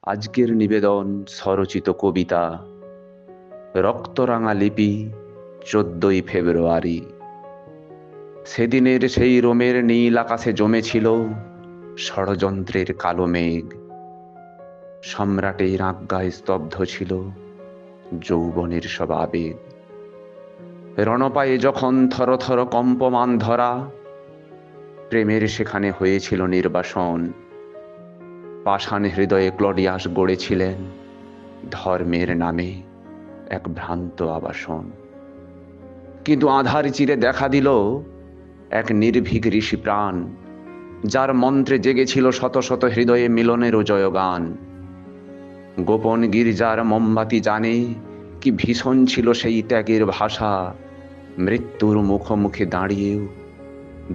আজকের নিবেদন স্বরচিত কবিতা রক্তরাঙা লিপি 14ই ফেব্রুয়ারি। সেদিনের সেই রোমের নীল আকাশে জমেছিল ষড়যন্ত্রের কালো মেঘ। সম্রাটের আজ্ঞায় স্তব্ধ ছিল যৌবনের সব আবেগ। রণপায়ে যখন থরথর কম্পমান ধরা, প্রেমের সেখানে হয়েছিল নির্বাসন। পাষাণ হৃদয়ে ক্লডিয়াস গড়েছিলেন ধর্মের নামে এক ভ্রান্ত আবাসন। কিন্তু আধার চিরে দেখা দিল এক নির্ভীক ঋষি প্রাণ, যার মন্ত্রে জেগেছিল শত শত হৃদয়ে মিলনেরও জয়গান। গোপন গির্জার মোমবাতি জানে কি ভীষণ ছিল সেই ত্যাগের ভাষা। মৃত্যুর মুখোমুখি দাঁড়িয়েও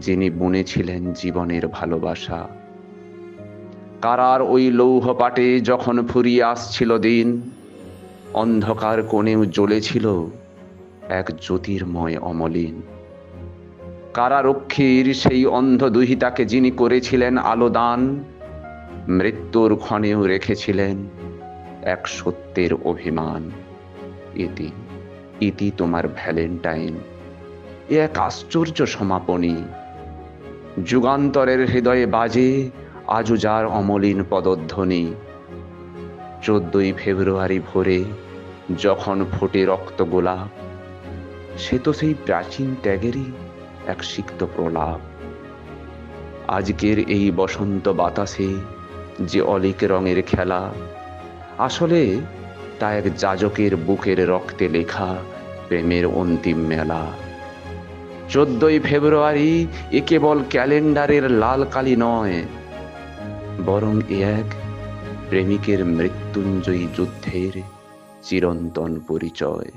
যিনি বুনেছিলেন জীবনের ভালোবাসা। কারার ওই লৌহ পাটে যখন ফুরিয়ে আসছিল দিন, অন্ধকার কোণেও জ্বলেছিল এক জ্যোতির্ময় অমলিন। কারারক্ষীর সেই অন্ধ দুহিতাকে যিনি করেছিলেন আলোদান, মৃত্যুর ক্ষণেও রেখেছিলেন এক সত্যের অভিমান। ইতি ইতি তোমার ভ্যালেন্টাইন, এ এক আশ্চর্য সমাপনী। যুগান্তরের হৃদয়ে বাজে আজও যার অমলিন পদধ্বনি। 14ই ফেব্রুয়ারি ভোরে যখন ফোটে রক্ত গোলাপ, সে তো সেই প্রাচীন ত্যাগেরই এক সিক্ত প্রলাপ। আজকের এই বসন্ত বাতাসে যে অলিক রঙের খেলা, আসলে তা এক যাজকের বুকের রক্তে লেখা প্রেমের অন্তিম মেলা। 14ই ফেব্রুয়ারি এ কেবল ক্যালেন্ডারের লাল কালি নয়, বরং এ এক প্রেমিকের মৃত্যুঞ্জয়ী যুদ্ধের চিরন্তন পরিচয়।